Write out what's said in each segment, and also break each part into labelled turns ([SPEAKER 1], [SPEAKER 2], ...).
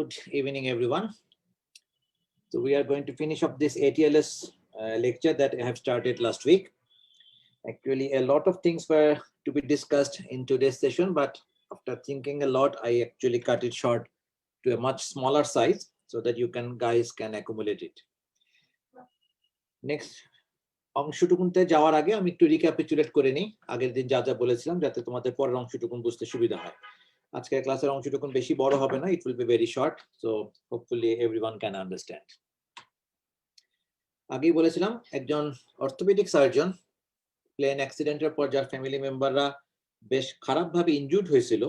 [SPEAKER 1] Good evening, everyone. So we are going to finish up this ATLS lecture that I have started last week. Actually, a lot of things were to be discussed in today's session, but after thinking a lot, I actually cut it short to a much smaller size so that you guys can accumulate it. Next, অংশটুকুনতে যাওয়ার আগে আমি একটু recapitulate করে নিই আগের দিন যা যা বলেছিলাম যাতে তোমাদের পরের অংশটুকুন বুঝতে সুবিধা হয়। আজকের ক্লাসের অংশটুকুন বেশি বড় হবে না, it will be very short, so hopefully everyone can understand. আগেই বলেছিলাম একজন অর্থোপেডিক সার্জন প্লেন অ্যাক্সিডেন্টের পর যার ফ্যামিলি মেম্বাররা বেশ খারাপভাবে ইনজুর্ড হয়েছিল,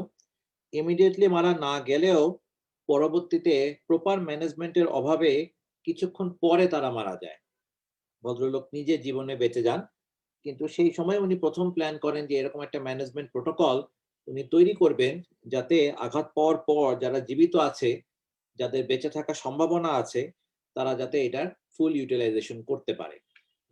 [SPEAKER 1] ইমিডিয়েটলি মারা না গেলেও পরবর্তীতে প্রপার ম্যানেজমেন্টের অভাবে কিছুক্ষণ পরে তারা মারা যায়। ভদ্রলোক নিজে জীবনে বেঁচে যান, কিন্তু সেই সময় উনি প্রথম প্ল্যান করেন যে এরকম একটা ম্যানেজমেন্ট প্রোটোকল উনি তৈরি করবেন যাতে আঘাত পাওয়ার পর যারা জীবিত আছে, যাদের বেঁচে থাকার সম্ভাবনা আছে, তারা যাতে এটার ফুল ইউটিলাইজেশন করতে পারে।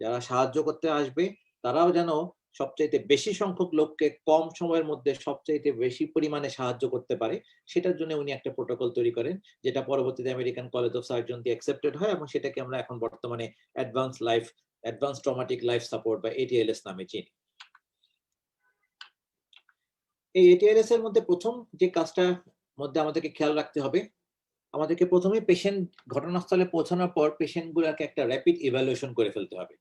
[SPEAKER 1] যারা সাহায্য করতে আসবে তারাও যেন সবচাইতে বেশি সংখ্যক লোককে কম সময়ের মধ্যে সবচাইতে বেশি পরিমাণে সাহায্য করতে পারে, সেটার জন্য উনি একটা প্রোটোকল তৈরি করেন যেটা পরবর্তীতে আমেরিকান কলেজ অফ সার্জন দিয়ে অ্যাকসেপ্টেড হয় এবং সেটাকে আমরা এখন বর্তমানে অ্যাডভান্স ট্রমাটিক লাইফ সাপোর্ট বা ATLS নামে চিনি। এই ATLS এর মধ্যে প্রথম যে কাজটার মধ্যে আমাদেরকে খেয়াল রাখতে হবে, আমাদেরকে প্রথমে পেশেন্ট ঘটনাস্থলে পৌঁছানোর পর পেশেন্ট গুলাকে একটা র্যাপিড ইভ্যালুয়েশন করে ফেলতে হবে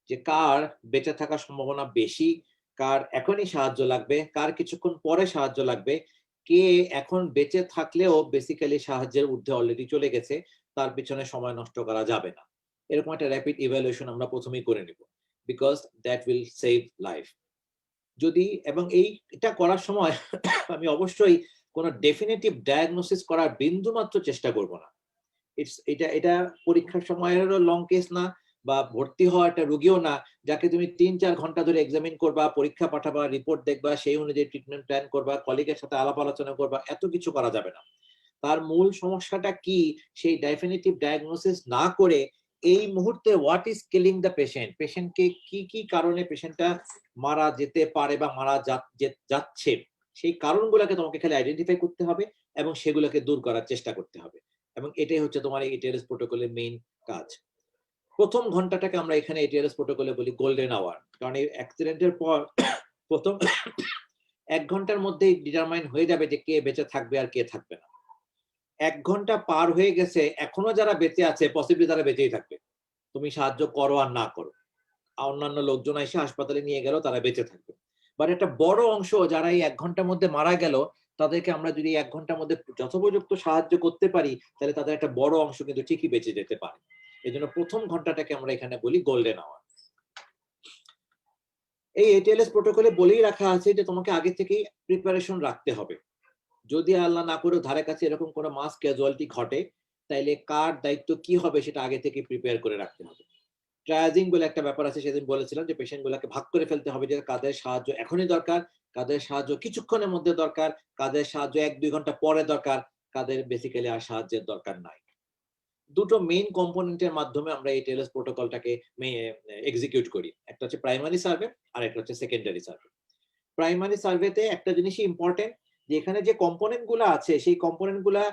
[SPEAKER 1] যে কার বেঁচে থাকার সম্ভাবনা বেশি, কার এখনই সাহায্য লাগবে, কার কিছুক্ষণ পরে সাহায্য লাগবে, কে এখন বেঁচে থাকলেও বেসিক্যালি সাহায্যের ঊর্ধ্বে অলরেডি চলে গেছে, তার পিছনে সময় নষ্ট করা যাবে না। এরকম একটা র্যাপিড ইভ্যালুয়েশন আমরা প্রথমেই করে নিব, because that will save life. যদি এবং এটা করার সময় আমি অবশ্যই কোনো ডেফিনেটিভ ডায়াগনোসিস করার বিন্দুমাত্র চেষ্টা করব না। এটা পরীক্ষার সময়েরও লং কেস না, বা ভর্তি হওয়া একটা রোগীও না যাকে তুমি 3-4 ঘন্টা ধরে এক্সামিন করবা, পরীক্ষা পাঠাবা, রিপোর্ট দেখবা, সেই অনুযায়ী ট্রিটমেন্ট প্ল্যান করবা, কলিগের সাথে আলাপ আলোচনা করবা, এত কিছু করা যাবে না। তার মূল সমস্যাটা কি সেই ডেফিনেটিভ ডায়াগনোসিস না করে এই মুহূর্তে what is killing the patient, পেশেন্টকে কি কারণে পেশেন্টটা মারা যেতে পারে বা মারা যাচ্ছে, সেই কারণগুলোকে তোমাকে খালি আইডেন্টিফাই করতে হবে এবং সেগুলোকে দূর করার চেষ্টা করতে হবে। এবং এটাই হচ্ছে তোমার এই ATLS প্রোটোকলের মেইন কাজ। প্রথম ঘন্টাটাকে আমরা এখানে ATLS প্রোটোকলে বলি গোল্ডেন আওয়ার, কারণ এই অ্যাক্সিডেন্টের পর প্রথম 1 ঘন্টার মধ্যেই ডিটারমাইন হয়ে যাবে যে কে বেঁচে থাকবে আর কে থাকবে না। 1 ঘন্টা পার হয়ে গেছে, এখনো যারা বেঁচে আছে পসিবলি তারা বেঁচেই থাকবে, তুমি সাহায্য করো আর না করো। অন্যান্য লোকজন এসে হাসপাতালে নিয়ে গেল, তারা বেঁচে থাকবে। বাট একটা বড় অংশ যারা এই 1 ঘন্টার মধ্যে মারা গেল, তাদেরকে আমরা যদি 1 ঘন্টার মধ্যে যথোপযুক্ত সাহায্য করতে পারি, তাহলে তাদের একটা বড় অংশ কিন্তু ঠিকই বেঁচে যেতে পারে। এই জন্য প্রথম ঘন্টাটাকে আমরা এখানে বলি গোল্ডেন আওয়ার। এই ATLS প্রোটোকলে বলেই রাখা আছে যে তোমাকে আগে থেকেই প্রিপারেশন রাখতে হবে। যদি আল্লাহ না করে ধারে কাছে এরকম কোনো মাস ক্যাজুয়ালিটি ঘটে, তাইলে কার দায়িত্ব কি হবে সেটা আগে থেকে প্রিপেয়ার করে রাখতে হবে। ট্রায়াজিং বলে একটা ব্যাপার আছে, সেদিন বলেছিলাম যে পেশেন্ট গুলাকে ভাগ করে ফেলতে হবে যে কাদের সাহায্য এখনই দরকার, কাদের সাহায্য কিছুক্ষণের মধ্যে দরকার, কাদের সাহায্য 1-2 ঘন্টা পরে দরকার, কাদের বেসিক্যালি আর সাহায্যের দরকার নাই। দুটো মেইন কম্পোনেন্টের মাধ্যমে আমরা এই ATLS প্রোটোকলটাকে এক্সিকিউট করি, একটা হচ্ছে প্রাইমারি সার্ভে আর একটা হচ্ছে সেকেন্ডারি সার্ভে। প্রাইমারি সার্ভেতে একটা জিনিসই ইম্পর্টেন্ট, যে এখানে যে কম্পোনেন্ট গুলা আছে সেই কম্পোনেন্ট গুলা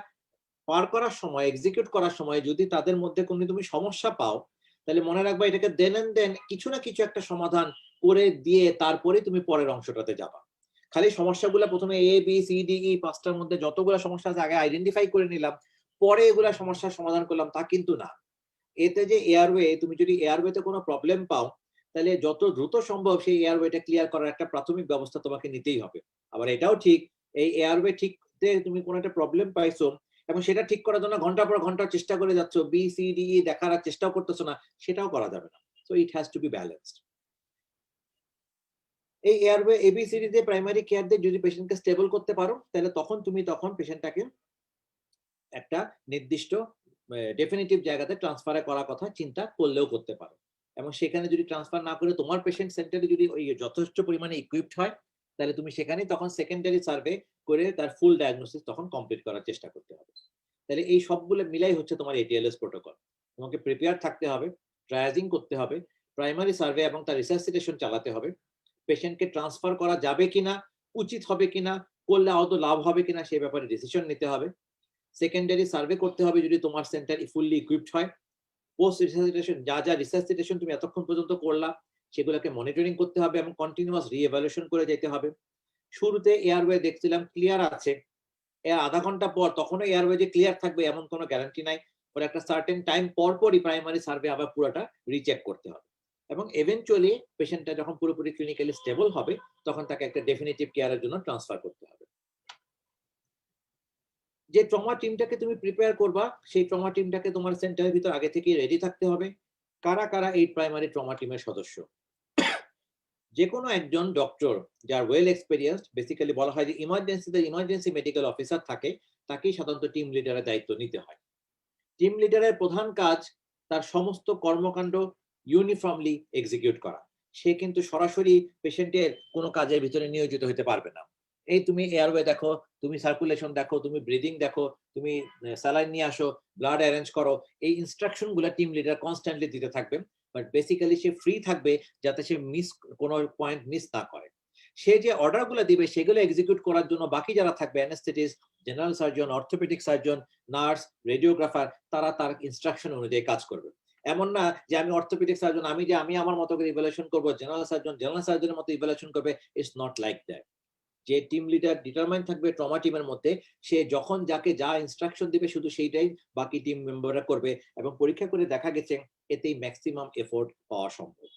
[SPEAKER 1] পার করার সময়, এক্সিকিউট করার সময় যদি তাদের মধ্যে কোনো তুমি সমস্যা পাও, তাহলে মনে রাখবা এটাকে দেন কিছু না কিছু একটা সমাধান করে দিয়ে তারপরে তুমি পরের অংশটাতে যাবা। খালি সমস্যাগুলো প্রথমে ABCDE 5টার মধ্যে যতগুলো সমস্যা আছে আগে আইডেন্টিফাই করে নিলাম, পরে এগুলা সমস্যার সমাধান করলাম, তা কিন্তু না। এতে যে এয়ারওয়ে, তুমি যদি এয়ারওয়েতে কোনো প্রবলেম পাও, তাহলে যত দ্রুত সম্ভব সেই এয়ারওয়েটা ক্লিয়ার করার একটা প্রাথমিক ব্যবস্থা তোমাকে নিতেই হবে। আবার এটাও ঠিক, এই এয়ারওয়ে ঠিক তুমি কোনো একটা প্রবলেম পাইছো এবং সেটা ঠিক করার জন্য ঘন্টা পর ঘন্টা চেষ্টা করে যাচ্ছ, BCDE দেখার চেষ্টাও করতেছো না, সেটাও করা যাবে না। So it has to be balanced. এই এয়ারওয়ে ABCD দিয়ে প্রাইমারি কেয়ার দিয়ে যদি পেশেন্টকে স্টেবল করতে পারো, তাহলে তখন পেশেন্টটাকে একটা নির্দিষ্ট ডেফিনিটিভ জায়গাতে ট্রান্সফারে করার কথা চিন্তা করলেও করতে পারো। এবং সেখানে যদি ট্রান্সফার না করে তোমার পেশেন্ট সেন্টারে যদি ওই যথেষ্ট পরিমাণে ইকুইপড হয়, তাহলে তুমি সেখানেই তখন সেকেন্ডারি সার্ভে করে তার ফুল ডায়াগনোসিস তখন কমপ্লিট করার চেষ্টা করতে হবে। তাহলে এই সবগুলো মিলাই হচ্ছে তোমার ATLS প্রোটোকল। তোমাকে প্রিপেয়ার থাকতে হবে, ট্রায়াজিং করতে হবে, প্রাইমারি সার্ভে এবং তার রিসাসিটেশন চালাতে হবে, পেশেন্টকে ট্রান্সফার করা যাবে কিনা, উচিত হবে কিনা, করলে আদৌ লাভ হবে কিনা সেই ব্যাপারে ডিসিশন নিতে হবে, সেকেন্ডারি সার্ভে করতে হবে যদি তোমার সেন্টার ফুললি ইকুইপড হয়। পোস্ট রিসাসিটেশন যা যা রিসাসিটেশন তুমি এতক্ষণ পর্যন্ত করলা সেগুলোকে মনিটরিং করতে হবে এবং কন্টিনিউয়াস রিএভালুয়েশন করে যেতে হবে। শুরুতে এয়ারওয়ে দেখছিলাম ক্লিয়ার আছে, আধা ঘন্টা পর তখনও এয়ারওয়ে যে ক্লিয়ার থাকবে এমন কোনো গ্যারান্টি নাই। ওর একটা সার্টেন টাইম পর পরই প্রাইমারি সার্ভে আবার পুরোটা রিচেক করতে হবে এবং এভেনচুয়ালি পেশেন্টটা যখন পুরোপুরি ক্লিনিক্যালি স্টেবল হবে তখন তাকে একটা ডেফিনিটিভ কেয়ারের জন্য ট্রান্সফার করতে হবে। যে ট্রমা টিমটাকে তুমি প্রিপেয়ার করবা সেই ট্রমা টিমটাকে তোমার সেন্টারের ভিতর আগে থেকে রেডি থাকতে হবে। কারা কারা এই প্রাইমারি ট্রমা টিমের সদস্য? যে কোনো একজন ডক্টর যার ওয়েল এক্সপেরিয়েন্সড, বেসিক্যালি বলা হয় যে ইমার্জেন্সি মেডিকেল অফিসার থাকে, তাকেই সাধারণত টিম লিডারের দায়িত্ব নিতে হয়। টিম লিডারের প্রধান কাজ তার সমস্ত কর্মকাণ্ড ইউনিফর্মলি এক্সিকিউট করা। সে কিন্তু সরাসরি পেশেন্টের কোনো কাজের ভিতরে নিয়োজিত হতে পারবে না। এই তুমি এয়ারওয়ে দেখো, তুমি সার্কুলেশন দেখো, তুমি ব্রিদিং দেখো, তুমি স্যালাইন নিয়ে আসো, ব্লাড অ্যারেঞ্জ করো, এই ইনস্ট্রাকশন গুলো টিম লিডার কনস্ট্যান্টলি দিতে থাকবে। বাট বেসিক্যালি সে ফ্রি থাকবে যাতে সে কোনো পয়েন্ট মিস না করে। সে যে অর্ডার গুলো দিবে সেগুলো এক্সিকিউট করার জন্য বাকি যারা থাকবে, anaesthetist, general surgeon, orthopaedic surgeon, nurse, radiographer, তারা তার ইনস্ট্রাকশন অনুযায়ী কাজ করবে। এমন না যে আমি অর্থোপেডিক সার্জন, আমি আমার মতো করে ইভ্যালুয়েশন করবো, জেনারেল সার্জনের মতো ইভ্যালুয়েশন করবে। It's not like that. যে টিম লিডার ডিটারমাইন থাকবে ট্রমা টিমের মধ্যে, সে যখন যাকে যা ইনস্ট্রাকশন দিবে শুধু সেইটাই বাকি টিম মেম্বাররা করবে এবং পরীক্ষা করে দেখা গেছে এতেই ম্যাক্সিমাম এফোর্ট পাওয়া সম্ভব।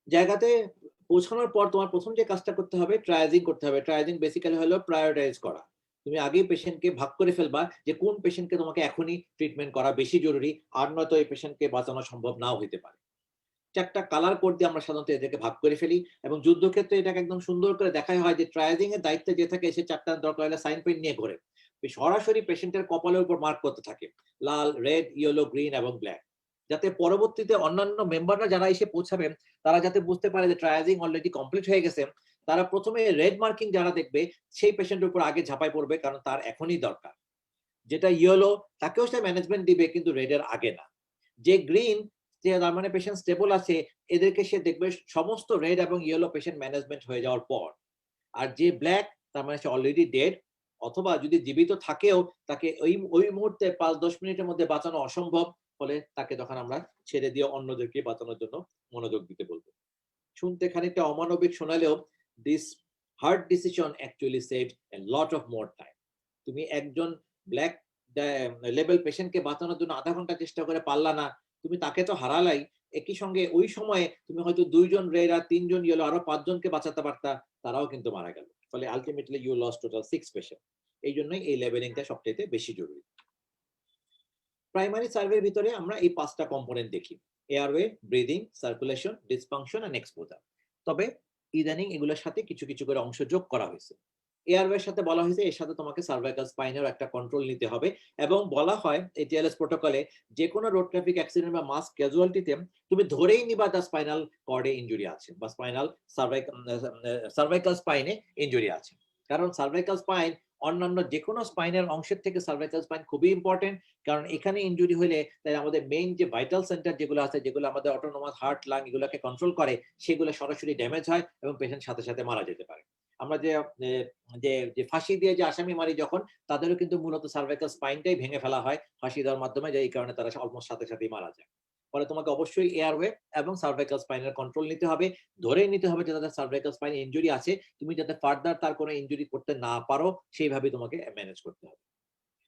[SPEAKER 1] জায়গাতে পৌঁছানোর পর তোমার প্রথম যে কাজটা করতে হবে ট্রায়াজিং করতে হবে। ট্রায়াজিং বেসিক্যালি হলো প্রায়োরিটাইজ করা। তুমি আগেই পেশেন্টকে ভাগ করে ফেলবা যে কোন পেশেন্টকে তোমাকে এখনই ট্রিটমেন্ট করা বেশি জরুরি, আর নয়তো এই পেশেন্টকে বাঁচানো সম্ভব নাও হতে পারে। চারটা কালার কোড দিয়ে আমরা সাধারণত এদেরকে ভাগ করে ফেলি এবং যুদ্ধক্ষেত্রে এটাকে একদম সুন্দর করে দেখাই হয় যে ট্রায়াজিং এর দায়িত্বে যে থাকে সে চারটা দরকার হলে সাইন পেন নিয়ে ঘোরে, সরাসরি পেশেন্টের কপালের উপর মার্ক করতে থাকে লাল, রেড, ইয়েলো, গ্রিন এবং ব্ল্যাক, যাতে পরবর্তীতে অন্যান্য মেম্বাররা যারা এসে পৌঁছাবেন তারা যাতে বুঝতে পারে যে ট্রায়াজিং অলরেডি কমপ্লিট হয়ে গেছে। তারা প্রথমে রেড মার্কিং যারা দেখবে সেই পেশেন্টের উপর আগে ঝাঁপাই পড়বে, কারণ তার এখনই দরকার। যেটা ইয়েলো তাকেও সে ম্যানেজমেন্ট দিবে কিন্তু রেডের আগে না। যে গ্রিন, যে তার মানে পেশেন্ট স্টেবল আছে, এদেরকে সে দেখবে সমস্ত রেড এবং ইয়েলো পেশেন্ট ম্যানেজমেন্ট হয়ে যাওয়ার পর। আর যে ব্ল্যাক, তার মানে সে অলরেডি ডেড, অথবা যদি জীবিত থাকেও তাকে ওই মুহূর্তে 5-10 মিনিটের মধ্যে বাঁচানো অসম্ভব, ফলে তাকে তখন আমরা ছেড়ে দিয়ে অন্যদেরকে বাঁচানোর জন্য মনোযোগ দিতে বলবো। শুনতে খানিকটা অমানবিক শোনালেও this hard decision actually saved a lot of more time. তুমি একজন ব্ল্যাক লেভেল পেশেন্টকে বাঁচানোর জন্য আধা ঘন্টা চেষ্টা করে পারলা না, তুমি তাকে তো হারালাই, একই সঙ্গে ওই সময়ে তুমি হয়তো 2 জন রেড আর 3 জন ইয়েলো আরো 5 জনকে বাঁচাতে পারতা, তারাও কিন্তু মারা গেল। ফলে ultimately you lost total 6 patient. এই জন্যই এই লেভেলিংটা সবচেয়ে বেশি জরুরি। প্রাইমারি সার্ভের ভিতরে আমরা এই 5টা কম্পোনেন্ট দেখি: airway, breathing, circulation, dysfunction and exposure. তবে ইদানিং এগুলোর সাথে কিছু কিছু করে অংশ যোগ করা হয়েছে। এয়ারওয়ের সাথে বলা হয়েছে এর সাথে তোমাকে সার্ভাইকাল স্পাইনের একটা কন্ট্রোল নিতে হবে এবং বলা হয় এটিএলএস প্রোটোকলে যে কোনো রোড ট্রাফিক অ্যাক্সিডেন্ট বা মাস ক্যাজুয়ালিটিতে তুমি ধরেই নিবা তার স্পাইনাল কর্ডে ইনজুরি আছে বা সার্ভাইকাল স্পাইনে ইনজুরি আছে। কারণ সার্ভাইকাল স্পাইন অন্যান্য যে কোনো স্পাইনের অংশের থেকে সার্ভাইকাল স্পাইন খুবই ইম্পর্টেন্ট, কারণ এখানে ইনজুরি হলে তাই আমাদের মেইন যে ভাইটাল সেন্টার যেগুলো আছে, যেগুলো আমাদের অটোনোমাস হার্ট, লাং এগুলোকে কন্ট্রোল করে, সেগুলো সরাসরি ড্যামেজ হয় এবং পেশেন্ট সাথে সাথে মারা যেতে পারে। আমরা যে ফাঁসি দিয়ে যে আসামি মারি যখন, তাদেরও কিন্তু মূলত সার্ভাইকাল স্পাইনটাই ভেঙে ফেলা হয় ফাঁসি দেওয়ার মাধ্যমে, যে এই কারণে তারা অলমোস্ট সাথে সাথেই মারা যায়। ফলে তোমাকে অবশ্যই এয়ারওয়ে এবং সার্ভাইকাল স্পাইনের কন্ট্রোল নিতে হবে, ধরেই নিতে হবে যে তাদের সার্ভাইকাল স্পাইন ইনজুরি আছে, তুমি যাতে ফার্দার তার কোনো ইনজুরি করতে না পারো সেইভাবে তোমাকে ম্যানেজ করতে হবে।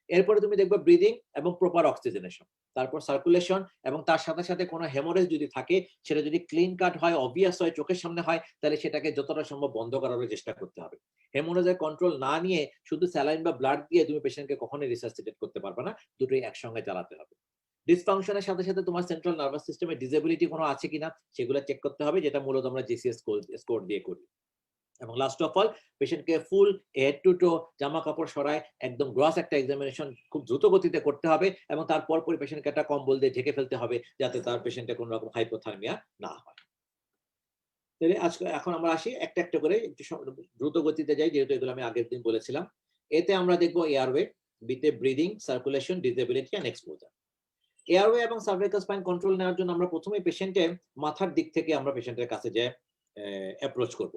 [SPEAKER 1] এরপরে তুমি দেখবে ব্রিদিং এবং প্রপার অক্সিজেনেশন, তারপর সার্কুলেশন, এবং তার সাথে সাথে কোনো হেমোরেজ যদি থাকে সেটা যদি ক্লিন কাট হয়, অবভিয়াস হয়, চোখের সামনে হয়, তাহলে সেটাকে যতটা সম্ভব বন্ধ করার চেষ্টা করতে হবে। হেমোরেজের কন্ট্রোল না নিয়ে শুধু স্যালাইন বা ব্লাড দিয়ে তুমি পেশেন্টকে কখনোই রিসাসিটেট করতে পারবে না, দুটোই একসঙ্গে চালাতে হবে। ডিসফাংশনের সাথে সাথে তোমার সেন্ট্রাল নার্ভাস সিস্টেমে ডিসেবিলিটি কোনো আছে কিনা সেগুলো চেক করতে হবে, যেটা মূলত আমরা জিসিএস স্কোর দিয়ে করি। এবং লাস্ট অফ অল, পেশেন্টকে ফুল হেড টু টো জামা কাপড় সরায় একদম গ্রস একটা এক্সামিনেশন খুব দ্রুত গতিতে করতে হবে এবং তারপর পরে পেশেন্টকে একটা কম্বল দিয়ে ঢেকে ফেলতে হবে যাতে তার পেশেন্টের কোনো রকম হাইপোথার্মিয়া না হয়। তাহলে আজকে এখন আমরা আসি একটা একটা করে, একটু দ্রুত গতিতে যাই যেহেতু এগুলো আমি আগের দিন বলেছিলাম। এতে আমরা দেখবো এয়ারওয়ে, বিতে breathing, circulation, disability and exposure. Airway এবং সার্ভাইকাল স্পাইন কন্ট্রোল নেওয়ার জন্য আমরা প্রথমে পেশেন্টের মাথার দিক থেকে আমরা পেশেন্টের কাছে যে অ্যাপ্রোচ করব।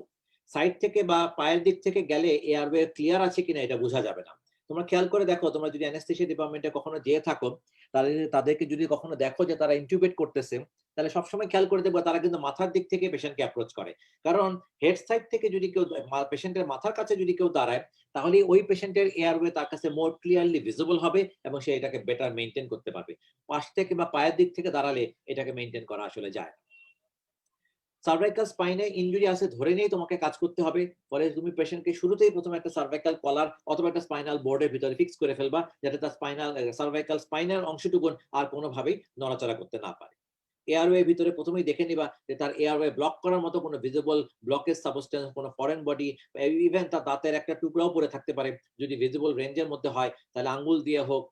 [SPEAKER 1] সাইড থেকে বা পায়ের দিক থেকে গেলে এয়ারওয়ে ক্লিয়ার আছে কিনা এটা বোঝা যাবে না। তোমরা খেয়াল করে দেখো, তোমরা যদি অ্যানেস্থেসিয়া ডিপার্টমেন্টে কখনো যেয়ে থাকো, তাহলে তাদেরকে যদি কখনো দেখো যে তারা ইন্টিউবেট করতেছে, তাহলে সবসময় খেয়াল করে দেখবো তারা কিন্তু মাথার দিক থেকে পেশেন্টকে অ্যাপ্রোচ করে। কারণ হেড সাইড থেকে যদি কেউ পেশেন্টের মাথার কাছে যদি কেউ দাঁড়ায়, তাহলে ওই পেশেন্টের এয়ারওয়ে তার কাছে মোর ক্লিয়ারলি ভিজিবল হবে এবং সে এটাকে বেটার মেইনটেইন করতে পারবে। পাশ থেকে বা পায়ের দিক থেকে দাঁড়ালে এটাকে মেইনটেইন করা আসলে যায় না। সার্ভাইকাল স্পাইনে ইনজুরি আছে ধরে নিয়েই তোমাকে কাজ করতে হবে। ফলে তুমি পেশেন্টকে শুরুতেই প্রথমে একটা সার্ভাইকাল কলার অথবা একটা স্পাইনাল বোর্ডের ভিতরে ফিক্স করে ফেলবা, যাতে তার সার্ভাইকাল স্পাইনাল অংশটুকুন আর কোনোভাবেই নড়াচড়া করতে না পারে। এয়ারওয়ে ভিতরে প্রথমেই দেখে নিবা যে তার এয়ারওয়ে ব্লক করার মতো কোনো ভিজিবল ব্লকেজ সাবস্টেন্স, কোনো ফরেন বডি, ইভেন তার দাঁতের একটা টুকরাও পড়ে থাকতে পারে। যদি ভিজিবল রেঞ্জের মধ্যে হয়, তাহলে আঙ্গুল দিয়ে হোক,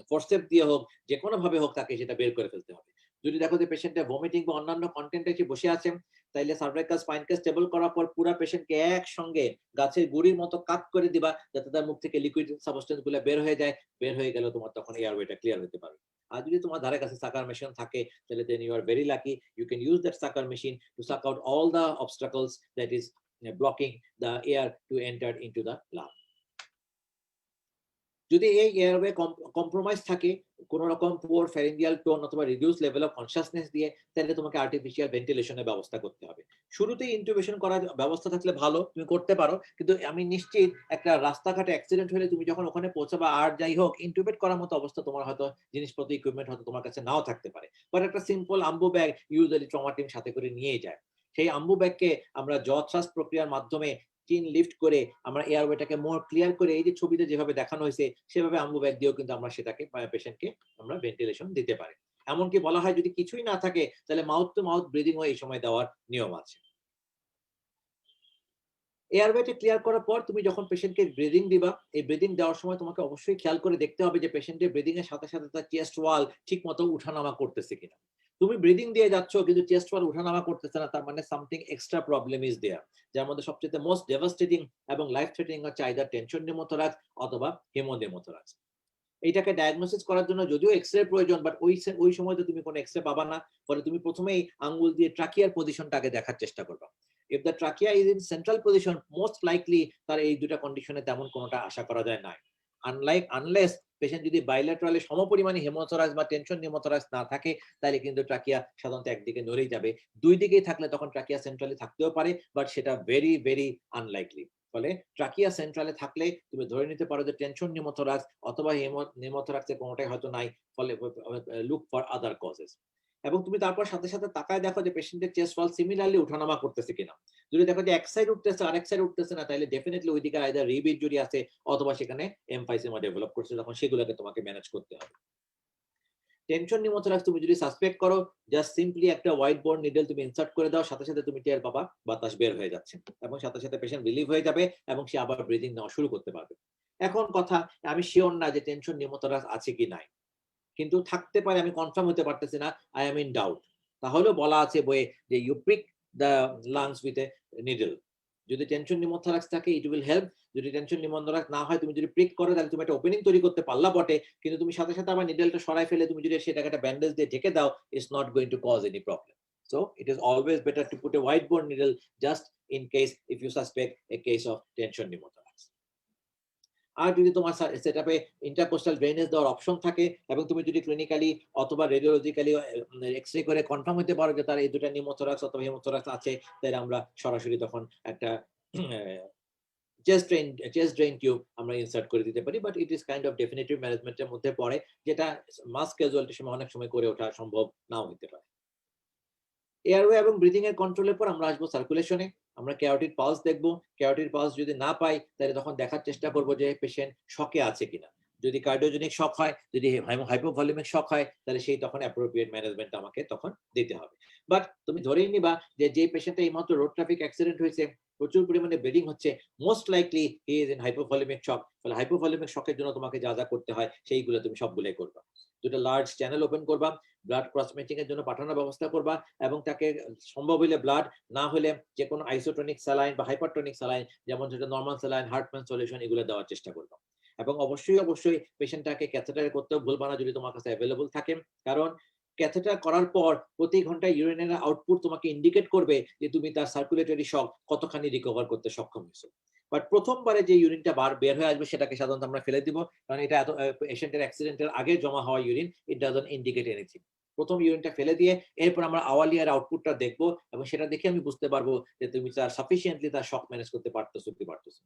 [SPEAKER 1] ফোরসেপ দিয়ে হোক, যে কোনো ভাবে হোক তাকে সেটা বের করে ফেলতে হবে। যদি দেখো যে পেশেন্টের ভমিটিং বা অন্যান্য কন্টেন্ট এসে বসে আছে, তাইলে সার্ভাইকাল স্পাইনকে স্টেবল করার পর পুরো পেশেন্টকে একসঙ্গে গাছের গুড়ির মতো কাট করে দিবা, যাতে তার মুখ থেকে লিকুইড সাবস্টেন্স গুলো বের হয়ে যায়। বের হয়ে গেলে তোমার তখন এয়ারওয়েটা ক্লিয়ার হতে পারবে। আর যদি তোমার ধারে কাছে সাকার মেশিন থাকে, তাহলে then you are very lucky, you can use that sucker machine to suck out all the obstacles that is blocking the air to enter into the lung. যদি এই এয়ারওয়ে কম্প্রোমাইজ থাকে কোনো রকম পুয়ার ফ্যারিঞ্জিয়াল টোন অথবা reduce level of consciousness দিয়ে, তাহলে তোমাকে artificial ভেন্টিলেশনের ব্যবস্থা করতে হবে। শুরুতেই ইন্টুবেশন করার ব্যবস্থা থাকলে ভালো, তুমি করতে পারো, কিন্তু আমি নিশ্চিত একটা রাস্তাঘাটে অ্যাক্সিডেন্ট হলে তুমি যখন ওখানে পৌঁছাবা, আর যাই হোক ইন্টুবেট করার মতো অবস্থা তোমার হয়তো জিনিসপত্র ইকুইপমেন্ট হয়তো তোমার কাছে নাও থাকতে পারে, বাট একটা simple ambu bag usually trauma team সাথে করে নিয়ে যায়। সেই আম্বু ব্যাগকে আমরা জ থ্রাস্ট প্রক্রিয়ার মাধ্যমে চিন লিফট করে আমরা এয়ারওয়েটাকে মোর ক্লিয়ার করে, এই যে ছবিতে যেভাবে দেখানো হয়েছে সেভাবে আম্বু ব্যাগ দিয়েও কিন্তু আমরা সেটাকে পেশেন্টকে আমরা ভেন্টিলেশন দিতে পারি। এমনকি বলা হয় যদি কিছুই না থাকে, তাহলে মাউথ টু মাউথ ব্রিদিং এই সময় দেওয়ার নিয়ম আছে। এয়ারওয়েটা ক্লিয়ার করার পর তুমি যখন পেশেন্টকে ব্রিদিং দিবা, এই ব্রিদিং দেওয়ার সময় তোমাকে অবশ্যই খেয়াল করে দেখতে হবে যে পেশেন্টের ব্রিদিং এর সাথে সাথে তার চেস্ট ওয়াল ঠিক মতো উঠানামা করতেছে কিনা। তুমি ব্রিদিং দিয়ে যাচ্ছ কিন্তু চেস্ট ওয়াল উঠানামা করতেছে না, তার মানে something extra problem is there. যার মধ্যে সবচেয়ে মোস্ট ডেভাস্টেটিং এবং লাইফ থ্রেটেনিং হচ্ছে আইদার টেনশন নিউমোথোরাক্স অথবা হেমোনিউমোথোরাক্স। এইটাকে ডায়াগনোসিস করার জন্য যদিও এক্সরে প্রয়োজন, বাট ওই সময় তো তুমি কোনো এক্সরে পাবা না। ফলে তুমি প্রথমেই আঙ্গুল দিয়ে ট্রাকিয়ার পজিশনটাকে দেখার চেষ্টা করবা। If the trachea is in central position, most likely তার এই দুটা কন্ডিশনে তেমন কোনোটা আশা করা যায় না। আনলেস পেশেন্ট যদি বাইল্যাটারালি সমপরিমাণে হেমোথোরাক্স বা টেনশন নিউমোথোরাক্স না থাকে, তাহলে কিন্তু ট্রাকিয়া সাধারণত একদিকে নড়েই যাবে। দুই দিকেই থাকলে তখন ট্রাকিয়া সেন্ট্রালি থাকতেও পারে, বাট সেটা ভেরি ভেরি আনলাইকলি। ফলে ট্রাকিয়া সেন্ট্রালে থাকলে তুমি ধরে নিতে পারো যে টেনশন নিউমোথোরাক্স অথবা নিউমোথোরাক্সের কোনোটাই হয়তো নাই। ফলে লুক ফর আদার কজেস। এবং তুমি তারপর সাথে সাথে তাকায় দেখো যে পেশেন্টের চেস্ট ওয়াল সিমিলারলি উঠানামা করতেছে কিনা। যদি দেখো যে এক সাইড উঠতেছে আর এক সাইড উঠতেছে না, তাহলে ডেফিনেটলি ওই দিকে আইদার রিব ইনজুরি আছে অথবা সেখানে এমফাইসেমা ডেভেলপ করছে, তখন সেগুলোকে তোমাকে ম্যানেজ করতে হবে। টেনশন নিউমোথোরাক্স তুমি যদি সাসপেক্ট করো, জাস্ট সিম্পলি একটা হোয়াইট বোর্ড নিডল তুমি ইনসার্ট করে দাও, সাথে সাথে তুমি টের পাবা বাতাস বের হয়ে যাচ্ছে এবং সাথে সাথে পেশেন্ট রিলিভ হয়ে যাবে এবং সে আবার ব্রিদিং নেওয়া শুরু করতে পারবে। এখন কথা, আমি শিওর না যে টেনশন নিউমোথোরাক্স আছে কি নাই, কিন্তু থাকতে পারে, আমি কনফার্ম হতে পারতেছি না, আই এম ইন ডাউট। তাহলেও বলা আছে বইয়ে যে you prick the lungs with a needle. যদি টেনশন নিউমোথোরাক্স থাকে ইট উইল হেল্প। যদি টেনশন নিউমোথোরাক্স না হয়, তুমি যদি প্রিক করো তাহলে তুমি একটা ওপেনিং তৈরি করতে পারলা বটে, কিন্তু তুমি সাথে সাথে আবার নিডলটা সরাই ফেলে তুমি যদি সেটাকে একটা ব্যান্ডেজ দিয়ে ঢেকে দাও, it's not going to cause any problem. So it is always better to put a white bone needle just in case if you suspect a case of tension pneumothorax. আর যদি তোমার সেটআপে ইন্টারকোস্টাল ড্রেনেজ দেওয়ার option থাকে এবং তুমি যদি clinically অথবা রেডিওলজিক্যালি x-ray করে confirm হতে পারো যে তার এই দুটো নিউমোথোরাক্স অথবা হেমোথোরাক্স আছে, তাহলে আমরা সরাসরি তখন একটা চেস্ট ড্রেন টিউব আমরা ইনসার্ট করে দিতে পারি। But it is kind of definitive ম্যানেজমেন্টের মধ্যে পড়ে, যেটা মাস ক্যাজুয়ালিটির সময় অনেক সময় করে ওঠা সম্ভব নাও হতে পারে। এয়ারওয়ে এবং ব্রিদিং এর কন্ট্রোলের পর আমরা আসবো সার্কুলেশনে। আমরা ক্যারোটিড পালস দেখবো। ক্যারোটিড পালস যদি না পাই, তাহলে তখন দেখার চেষ্টা করবো যে পেশেন্ট শকে আছে কিনা। যদি কার্ডিওজেনিক শক হয়, যদি হাইপোভলিউমিক শক হয়, তাহলে সেই তখন অ্যাপ্রোপ্রিয়েট ম্যানেজমেন্ট আমাকে তখন দিতে হবে। বাট তুমি ধরেই নিবা যে পেশেন্টটা এইমাত্র রোড ট্রাফিক অ্যাক্সিডেন্ট হয়েছে, প্রচুর পরিমাণে ব্লিডিং হচ্ছে, most likely he is in hypovolemic shock. ফলে হাইপোভলিউমিক শকের জন্য তোমাকে যা যা করতে হয় সেইগুলো তুমি সবগুলোই করবা। দুটো লার্জ চ্যানেল ওপেন করবা, ব্লাড ক্রস ম্যাচিং এর জন্য পাঠানোর ব্যবস্থা করবা এবং তাকে সম্ভব হলে ব্লাড, না হলে যে কোনো আইসোটনিক স্যালাইন বা হাইপারটনিক স্যালাইন, যেমন যেটা নরমাল স্যালাইন, হার্টম্যান সলিউশন, এগুলো দেওয়ার চেষ্টা করবা। এবং অবশ্যই পেশেন্টটাকে ক্যাথেটার করতেও ভুলবা না যদি তোমার কাছে অ্যাভেলেবল থাকে, কারণ ক্যাথেটার করার পর প্রতি ঘন্টায় ইউরিনের আউটপুট তোমাকে ইন্ডিকেট করবে যে তুমি তার সার্কুলেটরি শক কতখানি রিকভার করতে সক্ষম হয়েছো। বাট প্রথমবারে যে ইউরিনটা বের হয়ে আসবে সেটাকে সাধারণত আমরা ফেলে দিব, কারণ এটা এত পেশেন্টের অ্যাক্সিডেন্টের আগে জমা হওয়া urine, it doesn't indicate anything. প্রথম ইউরিনটা ফেলে দিয়ে এরপর আমরা আওয়ারলি এর আউটপুটটা দেখবো, এবং সেটা দেখে আমি বুঝতে পারবো যে তুমি তার সাফিসিয়েন্টলি তার শক ম্যানেজ করতে পারতেছো কি পারতেছো।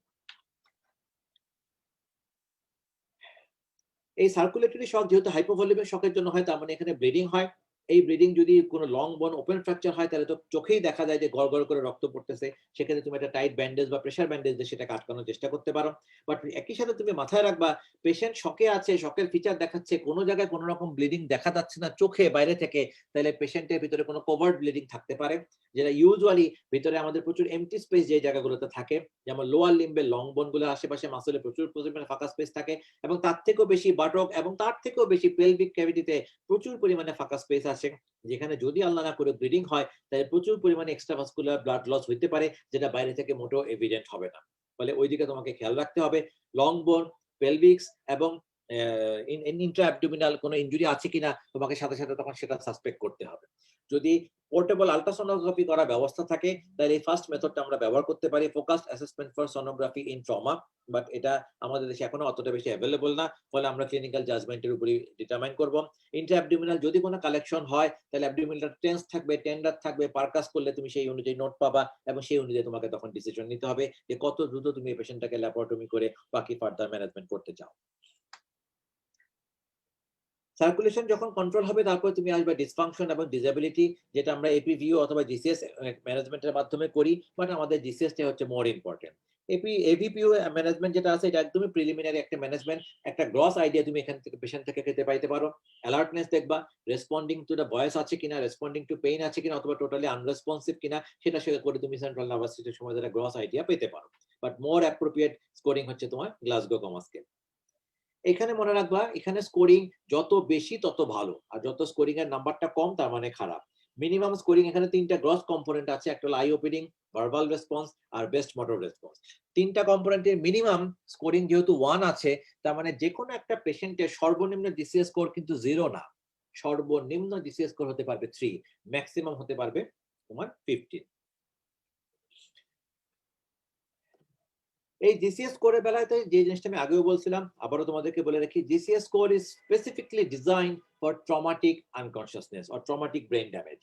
[SPEAKER 1] এই সার্কুলেটরি শক যেহেতু হাইপোভলিউমিক শকের জন্য হয়, তার মানে এখানে ব্লিডিং হয়। এই ব্লিডিং যদি কোনো লং বোন ওপেন ফ্র্যাকচার হয় তাহলে তো চোখেই দেখা যায় যে গড় গড় করে রক্ত পড়তেছে, সেক্ষেত্রে তুমি একটা টাইট ব্যান্ডেজ বা প্রেসার ব্যান্ডেজ দিয়ে সেটাকে আটকানোর চেষ্টা করতে পারো। বাট একই সাথে তুমি মাথায় রাখবা, পেশেন্ট শকে আছে, শকের ফিচার দেখাচ্ছে, কোনো জায়গায় কোনো রকম ব্লিডিং দেখা যাচ্ছে না চোখে বাইরে থেকে, তাহলে পেশেন্টের ভিতরে কোনো কভার্ড ব্লিডিং থাকতে পারে, যেটা ইউজুয়ালি ভিতরে আমাদের প্রচুর এমটি স্পেস যে জায়গাগুলোতে থাকে, যেমন লোয়ার লিম্বের লং বোন গুলোর আশেপাশে মাসলে প্রচুর পরিমাণে ফাঁকা স্পেস থাকে, এবং তার থেকেও বেশি বাটক এবং তার থেকেও বেশি পেলভিক ক্যাভিটিতে প্রচুর পরিমাণে ফাঁকা স্পেস আছে, যেখানে যদি আল্লাহ না করে ব্লিডিং হয় তাহলে প্রচুর পরিমাণে এক্সট্রাভাস্কুলার ব্লাড লস হইতে পারে, যেটা বাইরে থেকে মোটেও এভিডেন্ট হবে না। ফলে ওই দিকে তোমাকে খেয়াল রাখতে হবে। লং বোন, পেলভিক্স এবং ইন্ট্রা অ্যাবডোমিনাল কোনো ইনজুরি আছে কিনা তোমাকে সাথে সাথে তখন সেটা সাসপেক্ট করতে হবে। যদি পোর্টেবল আল্ট্রাসোনোগ্রাফি করার ব্যবস্থা থাকে তাহলে এই ফার্স্ট মেথডটা আমরা ব্যবহার করতে পারি, focused assessment for sonography in trauma, but এটা আমাদের দেশে এখনো অতটা বেশি অ্যাভেলেবল না, ফলে আমরা ক্লিনিক্যাল জাজমেন্টের উপরই ডিটারমাইন করব। ইন্ট্রা অ্যাবডোমিনাল যদি কোনো কালেকশন হয় তাহলে অ্যাবডোমিনালটা টেন্স থাকবে, টেন্ডার থাকবে, পারকাস করলে তুমি সেই অনুযায়ী নোট পাবা, এবং সেই অনুযায়ী তোমাকে তখন ডিসিশন নিতে হবে যে কত দ্রুত তুমি এই পেশেন্টটাকে ল্যাপারটমি করে বাকি ফার্দার ম্যানেজমেন্ট করতে চাও। সার্কুলেশন যখন কন্ট্রোল হবে তারপর তুমি আসবে ডিসফাংশন এবং ডিসএবিলিটি, যেটা আমরা এপিভিও অথবা জিসিএস ম্যানেজমেন্টের মাধ্যমে করি, বাট আমাদের জিসিএসটা হচ্ছে মোর ইম্পর্টেন্ট। এভিপিও ম্যানেজমেন্ট যেটা আছে এটা একদমই প্রিলিমিনারি একটা ম্যানেজমেন্ট, একটা গ্রস আইডিয়া তুমি এখান থেকে পেশেন্ট থেকে পেতে পাইতে পারো। অ্যালার্টনেস দেখবা, রেসপন্ডিং টু দ্য ভয়েস আছে কিনা, রেসপন্ডিং টু পেইন আছে কিনা, অথবা টোটালি আনরেসপন্সিভ কিনা, সেটা শেয়ার করে তুমি সেন্ট্রাল নার্ভাস সিস্টেমের সময় একটা গ্রস আইডিয়া পেতে পারো। বাট মোর অ্যাপ্রোপ্রিয়েট স্কোরিং হচ্ছে তোমার গ্লাসগো কমা স্কেল। এখানে মনে রাখবা, এখানে স্কোরিং যত বেশি তত ভালো, আর যত স্কোরিং এর নাম্বারটা কম তার মানে খারাপ। মিনিমাম স্কোরিং এখানে তিনটা গ্রস কম্পোনেন্ট আছে, একটা হলো I opening, verbal response R best motor response. তিনটা কম্পোনেন্টের মিনিমাম স্কোরিং যেহেতু 1 আছে, তার মানে যে কোনো একটা পেশেন্টের সর্বনিম্ন ডিসিএস স্কোর কিন্তু 0 না, সর্বনিম্ন ডিসিএস স্কোর হতে পারবে 3, ম্যাক্সিমাম হতে পারবে তোমার 15। এই জিসিএস স্কোরের বেলাতে যে জিনিসটা আমি আগেও বলছিলাম, আবারও তোমাদেরকে বলে রাখি, GCS score is specifically design for traumatic unconsciousness or traumatic brain damage.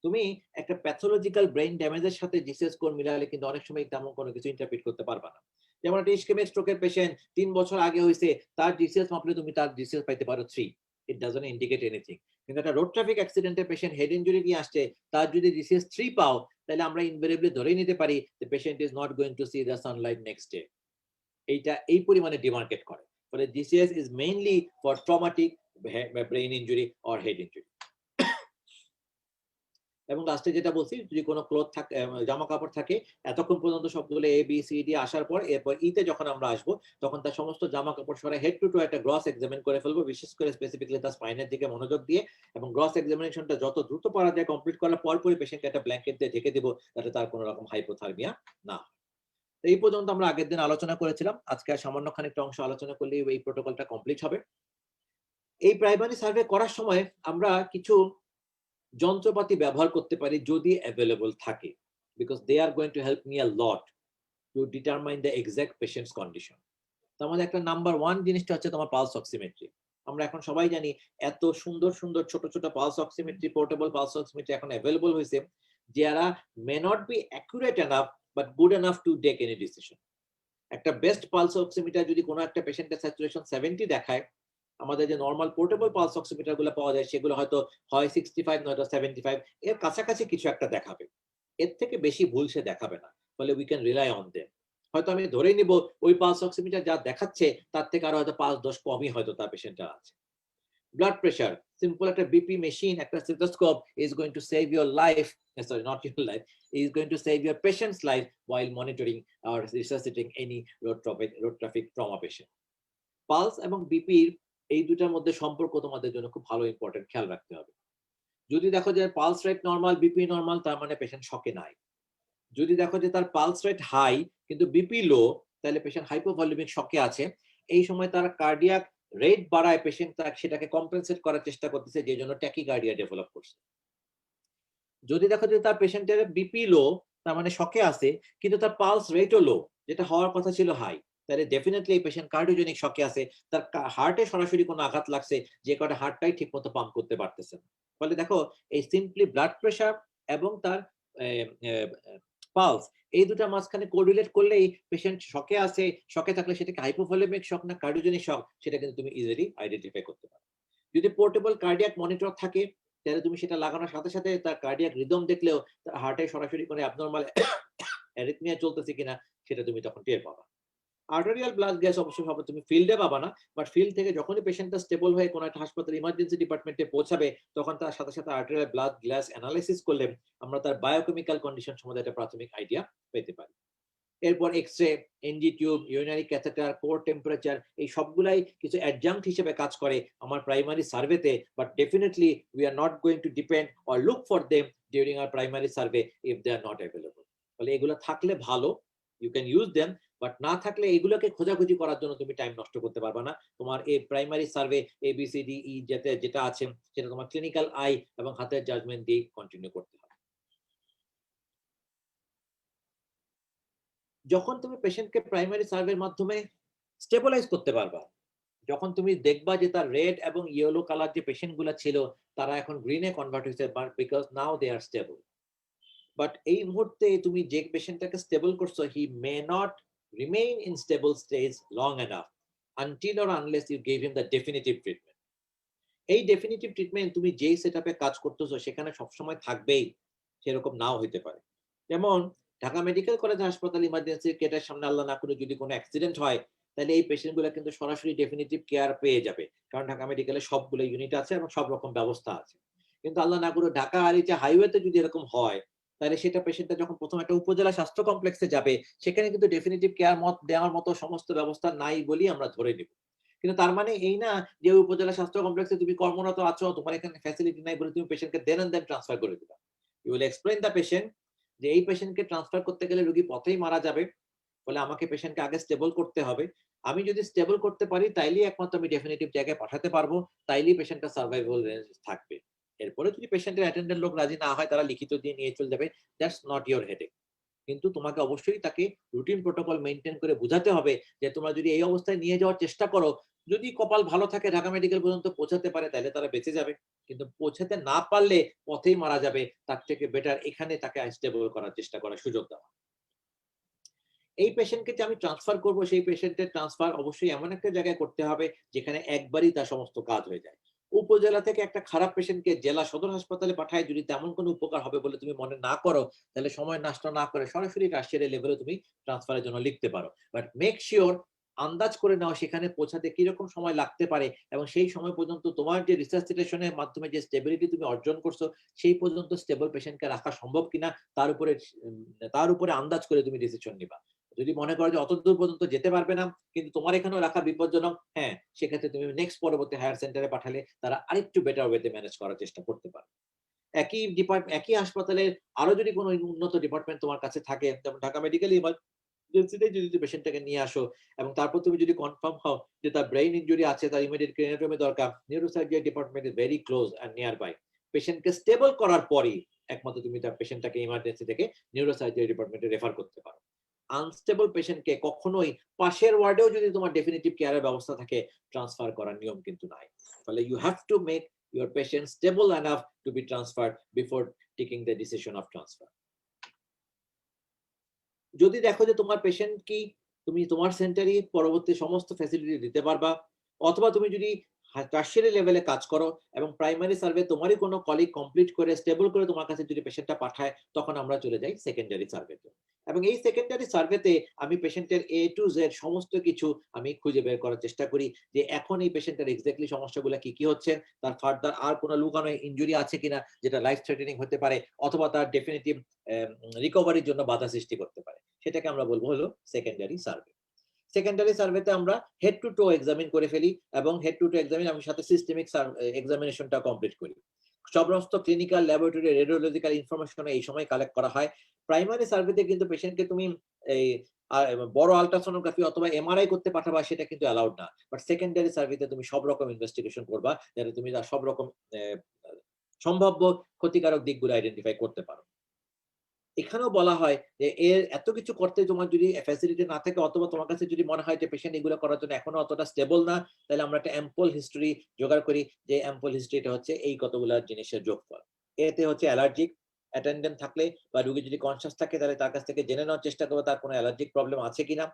[SPEAKER 1] তুমি একটা প্যাথোলজিক্যাল ব্রেন ড্যামেজের সাথে জিসিএস স্কোর মিলালে কিন্তু অনেক সময় তেমন কোনো কিছু ইন্টারপ্রিট করতে পারবা না। যেমন একটা ইসকেমিক স্ট্রোকের পেশেন্ট 3 বছর আগে হয়েছে, তার জিসিএস মাপলে তুমি তার জিসিএস পাইতে পারো 3, ইট ডাজন্ট ইন্ডিকেট এনিথিং। কিন্তু একটা রোড ট্রাফিক অ্যাক্সিডেন্টের পেশেন্ট হেড ইনজুরি নিয়ে আসছে, তার যদি জিসিএস 3 পাও, তাহলে আমরা ইনভেরিয়েবলি ধরেই নিতে পারি যে patient is not going two C the Sunlight next day. এইটা এই পরিমাণে ডিমার্কেট করে। ফলে GCS is mainly for traumatic brain injury or head injury. এবং লাস্টে যেটা বলছি, যদি কোনো ক্লথ থাকে, জামা কাপড় থাকে, এতক্ষণ পর্যন্ত সবগুলো এ বি সি ডি আসার পর এরপর ইতে যখন আমরা আসবো তখন তার সমস্ত জামা কাপড় সরাই হেড টু টো একটা গ্রস এক্সামিন করে ফেলবো, বিশেষ করে স্পেসিফিকলি তার স্পাইনের দিকে মনোযোগ দিয়ে, এবং গ্রস এক্সামিনেশনটা যত দ্রুত পারা যায় কমপ্লিট করার পরপরই পেশেন্টকে একটা ব্ল্যাঙ্কেট দিয়ে ঢেকে দিব, যাতে তার কোনো রকম হাইপোথার্মিয়া না। এই পর্যন্ত আমরা আগের দিন আলোচনা করেছিলাম, আজকে আর সামান্য খানিকটা অংশ আলোচনা করলেই এই প্রোটোকলটা কমপ্লিট হবে। এই প্রাইমারি সার্ভে করার সময় আমরা কিছু যন্ত্রপাতি ব্যবহার করতে পারি যদি অ্যাভেলেবল থাকে, because they are going to help me a lot to determine the exact patient's condition. তার মধ্যে একটা নাম্বার 1 জিনিসটা হচ্ছে তোমার পালস অক্সিমেট্রি। আমরা এখন সবাই জানি এত সুন্দর সুন্দর ছোট ছোট pulse oximetry, portable pulse oximetry এখন অ্যাভেলেবল হয়েছে, যারা may not be accurate enough but good enough to take any decision. একটা বেস্ট পালস অক্সিমিটার যদি কোনো একটা পেশেন্টের স্যাচুরেশন 70 দেখায়, আমাদের যে নরমাল পোর্টেবল পালস অক্সিমিটার গুলো পাওয়া যায় সেগুলো হয়তো হয় 65 নয়তো 75, এর কাছাকাছি কিছু একটা দেখাবে, এর থেকে বেশি ভুল সে দেখাবে না। ফলে we can rely on them. হয়তো আমি ধরেই নিব ওই পালস অক্সিমিটার যা দেখাচ্ছে তার থেকে আরো হয়তো 5-10 কমই হয়তো তার পেশেন্টটা আছে। ব্লাড প্রেশার, সিম্পল একটা বিপি মেশিন, একটা stethoscope is going to save your life, sorry not your life, is going to save your patient's life while monitoring or resuscitating any road traffic trauma patient. Pulse এবং বিপির এই দুটার মধ্যে সম্পর্ক তোমাদের জন্য খুব ভালো ইম্পর্টেন্ট, খেয়াল রাখতে হবে। যদি দেখো যে pulse rate normal, BP normal, তার মানে পেশেন্ট শকে নাই। যদি দেখো যে তার পালস রেট হাই কিন্তু বিপি লো, তাহলে পেশেন্ট হাইপোভলিউমিক শকে আছে। এই সময় তার কার্ডিয়াক রেট বাড়ায়, পেশেন্ট সেটাকে কম্পেনসেট করার চেষ্টা করতেছে, যে জন্য ট্যাকিকার্ডিয়া ডেভেলপ করছে। যদি দেখো যে তার পেশেন্টের বিপি লো, তার মানে শকে আছে কিন্তু তার পালস রেটও লো, যেটা হওয়ার কথা ছিল হাই, তাহলে ডেফিনেটলি এই পেশেন্ট কার্ডিওজেনিক শকে আছে, তার হার্টে সরাসরি কোনো আঘাত লাগছে, যে কারণে হার্টটাই ঠিক মতো পাম্প করতে পারতেছে না। ফলে দেখো এই সিম্পলি ব্লাড প্রেশার এবং তার পালস, এই দুটার মাঝখানে কোরিলেট করলেই পেশেন্ট শকে আছে, শকে থাকলে সেটাকে হাইপোভলিমিক শক না কার্ডিওজেনিক শক সেটা কিন্তু তুমি ইজিলি আইডেন্টিফাই করতে পারো। যদি পোর্টেবল কার্ডিয়াক মনিটর থাকে, তাহলে তুমি সেটা লাগানোর সাথে সাথে তার কার্ডিয়াক রিদম দেখলেও তার হার্টে সরাসরি কোনো অ্যাবনরমাল অ্যারিথমিয়া চলতেছে কিনা সেটা তুমি তখন টের পাবা। আর্টেরিয়াল ব্লাড গ্যাস অবশ্যই ভাবে তুমি ফিল্ডে পাবা না, বাট ফিল্ড থেকে যখনই পেশেন্টটা স্টেবল হয়ে কোনো একটা হাসপাতাল ইমার্জেন্সি ডিপার্টমেন্টে পৌঁছাবে, তখন তার সাথে সাথে আর্টেরিয়াল ব্লাড গ্যাস অ্যানালাইসিস করলে আমরা তার বায়োকেমিক্যাল কন্ডিশন সম্বন্ধে একটা প্রাথমিক আইডিয়া পেতে পারি। এরপর x-ray, NG tube, urinary catheter, core temperature, এই সবগুলাই কিছু অ্যাডজাঙ্ক্ট হিসেবে কাজ করে আমার প্রাইমারি সার্ভেতে, but definitely we are not going to depend or look for them during our primary survey if they are not available. ফলে এগুলো থাকলে ভালো, you can use them, but না থাকলে এগুলোকে খোঁজাখুঁজি করার জন্য তুমি টাইম নষ্ট করতে পারবে না। তোমার এই প্রাইমারি সার্ভে ABCDE যেটা আছে সেটা তোমার ক্লিনিক্যাল আই এবং হাতের জাজমেন্ট দিয়ে কন্টিনিউ করতে হবে। যখন তুমি পেশেন্টকে প্রাইমারি সার্ভের মাধ্যমে স্টেবলাইজ করতে পারবা, যখন তুমি দেখবা যে তার রেড এবং ইয়েলো কালার যে পেশেন্ট গুলা ছিল তারা এখন গ্রিনে কনভার্ট হয়েছে, because now they are stable. But এই মুহূর্তে তুমি যে পেশেন্টটাকে স্টেবল করছো, he may not remain in stable stage long enough until or unless you give him the definitive treatment. এই ডেফিনিটিভ ট্রিটমেন্ট তুমি যেই সেটআপে কাজ করতেছো সেখানে সবসময় থাকবেই, সেরকম নাও হইতে পারে। যেমন ঢাকা মেডিকেল কলেজ হাসপাতাল ইমার্জেন্সি গেটের সামনে আল্লাহ না করে যদি কোনো অ্যাক্সিডেন্ট হয়, তাহলে এই পেশেন্ট গুলো কিন্তু সরাসরি ডেফিনিটিভ কেয়ার পেয়ে যাবে, কারণ ঢাকা মেডিকেলে সবগুলো ইউনিট আছে এবং সব রকম ব্যবস্থা আছে। কিন্তু আল্লাহ না করে ঢাকা আরিচা হাইওয়েতে যদি এরকম হয়, তাহলে সেটা পেশেন্টটা যখন প্রথম একটা উপজেলা স্বাস্থ্য কমপ্লেক্সে যাবে, সেখানে কিন্তু ডেফিনিটিভ কেয়ার মত দেওয়ার মতো সমস্ত ব্যবস্থা নাই বলেই আমরা ধরে নিব। কিন্তু তার মানে এই না যে উপজেলা স্বাস্থ্য কমপ্লেক্সে তুমি কর্মরত আছো, তোমার এখানে ফ্যাসিলিটি নাই বলে তুমি পেশেন্টকে দেন এন্ড দেন ট্রান্সফার করে দিবা। You will explain the patient যে এই পেশেন্টকে ট্রান্সফার করতে গেলে রোগী পথেই মারা যাবে, ফলে আমাকে পেশেন্টকে আগে স্টেবল করতে হবে। আমি যদি স্টেবল করতে পারি তাইলেই একমাত্র আমি ডেফিনিটিভ জায়গায় পাঠাতে পারবো, তাইলেই পেশেন্টটা সার্ভাইভাল রেঞ্জ থাকবে। এরপরে যদি পেশেন্টের অ্যাটেন্ডেন্ট লোক রাজি না হয়, তারা লিখিত দিয়ে নিয়ে চলে যাবে, দ্যাটস নট ইওর হেডেক। কিন্তু তোমাকে অবশ্যই তাকে রুটিন প্রোটোকল মেইনটেইন করে বুঝাতে হবে যে তোমরা যদি এই অবস্থায় নিয়ে যাওয়ার চেষ্টা করো, যদি কপাল ভালো থাকে ঢাকা মেডিকেল পর্যন্ত পৌঁছাতে পারে তাহলে তারা বেঁচে যাবে, কিন্তু পৌঁছাতে না পারলে পথেই মারা যাবে, তার থেকে বেটার এখানে তাকে স্টেবল করার চেষ্টা করার সুযোগ দেওয়া। এই পেশেন্টকে যে আমি ট্রান্সফার করব, সেই পেশেন্টের ট্রান্সফার অবশ্যই এমন একটা জায়গায় করতে হবে যেখানে একবারই তার সমস্ত কাজ হয়ে যায়। উপজেলা থেকে একটা খারাপ পেশেন্টকে জেলা সদর হাসপাতালে পাঠায় যদি তেমন কোনো উপকার হবে বলে তুমি মনে না করো, তাহলে সময় নষ্ট না করে সরাসরি রাজশাহী লেভেলে তুমি ট্রান্সফারের জন্য লিখতে পারো। বাট মেক শিওর আন্দাজ করে নাও সেখানে পৌঁছাতে কিরকম সময় লাগতে পারে, এবং সেই সময় পর্যন্ত তোমার যে রিসার্চিটেশনের মাধ্যমে যে স্টেবিলিটি তুমি অর্জন করছো, সেই পর্যন্ত স্টেবল পেশেন্টকে রাখা সম্ভব কিনা তার উপরে আন্দাজ করে তুমি ডিসিশন নিবা। যদি মনে করো যে অতদূর পর্যন্ত যেতে পারবে না কিন্তু তোমার এখানেও রাখা বিপজ্জনক, হ্যাঁ, সেক্ষেত্রে তুমি নেক্সট পরবর্তী হায়ার সেন্টারে পাঠালে তারা আরেকটু বেটার ওয়েতে ম্যানেজ করার চেষ্টা করতে পারে। একই হাসপাতালের আরো যদি কোনো উন্নত ডিপার্টমেন্ট তোমার কাছে থাকে, যেমন ঢাকা মেডিকেল ইমার্জেন্সিতে যদি তুমি পেশেন্টটাকে নিয়ে আসো এবং তারপর তুমি যদি কনফার্ম হও যে তার ব্রেইন ইনজুরি আছে, তার ইমিডিয়েট ক্রেনিওটমি দরকার, neurosurgery department is very close and nearby. পেশেন্টকে স্টেবল করার পরই একমাত্র তুমি তার পেশেন্টটাকে ইমার্জেন্সি থেকে নিউরোসার্জারি ডিপার্টমেন্টে রেফার করতে পারো। আনস্টেবল পেশেন্টকে কখনোই পাশের ওয়ার্ডেও যদি তোমার ডেফিনিটিভ কেয়ারের ব্যবস্থা থাকে ট্রান্সফার করার নিয়ম কিন্তু নাই। ফলে you have to make your patient stable enough to be transferred before taking the decision of transfer. যদি দেখো যে তোমার পেশেন্ট কি তুমি তোমার সেন্টারে পরবর্তী সমস্ত ফ্যাসিলিটি দিতে পারবা, অথবা তুমি যদি টারশিয়ারি লেভেলে কাজ করো এবং প্রাইমারি সার্ভে তোমারই কোনো কলিগ কমপ্লিট করে স্টেবল করে তোমার কাছে যদি পেশেন্টটা পাঠায়, তখন আমরা চলে যাই সেকেন্ডারি সার্ভেতে। এবং এই সেকেন্ডারি সার্ভেতে আমি পেশেন্টের A to Z সমস্ত কিছু আমি খুঁজে বের করার চেষ্টা করি যে এখন এই পেশেন্টের এক্স্যাক্টলি সমস্যাগুলো কি কি হচ্ছে, তার ফার্দার আর কোনো লুকানো ইনজুরি আছে কিনা যেটা লাইফ থ্রেটেনিং হতে পারে, অথবা তার ডেফিনিটিভ রিকভারির জন্য বাধা সৃষ্টি করতে পারে, সেটাকে আমরা বলবো হলো সেকেন্ডারি সার্ভে। সেকেন্ডারি সার্ভেতে আমরা হেড টু টো এক্সামিন করে ফেলি এবং হেড টু টো এক্সামিন আমি সাথে সিস্টেমিক এক্সামিনেশনটা কমপ্লিট করি। সমস্ত ক্লিনিক্যাল ল্যাবরেটরি রেডিওলজিক্যাল ইনফরমেশন এই সময় কালেক্ট করা হয়। প্রাইমারি সার্ভেতে কিন্তু পেশেন্টকে তুমি এই বড় আলট্রাসোনোগ্রাফি অথবা এমআরআই করতে পাঠাবা, সেটা কিন্তু অ্যালাউড না। বাট সেকেন্ডারি সার্ভেতে তুমি সব রকম ইনভেস্টিগেশন করবা যাতে তুমি তার সব রকম সম্ভাব্য ক্ষতিকারক দিকগুলো আইডেন্টিফাই করতে পারো। এখানেও বলা হয় যে এর এত কিছু করতে তোমার যদি ফ্যাসিলিটি না থাকে অথবা তোমার কাছে যদি মনে হয় যে পেশেন্ট এগুলো করার জন্য এখনো অতটা স্টেবল না, তাহলে আমরা একটা অ্যাম্পল হিস্ট্রি জোগাড় করি, যে অ্যাম্পল হিস্ট্রিটা হচ্ছে এই কতগুলা জিনিসের যোগফল। এতে হচ্ছে অ্যালার্জিক অ্যাটেন্ডেন্ট থাকলে বা রোগী যদি কনসিয়াস থাকে তাহলে তার কাছ থেকে জেনে নেওয়ার চেষ্টা করবো তার কোনো অ্যালার্জিক প্রবলেম আছে কিনা।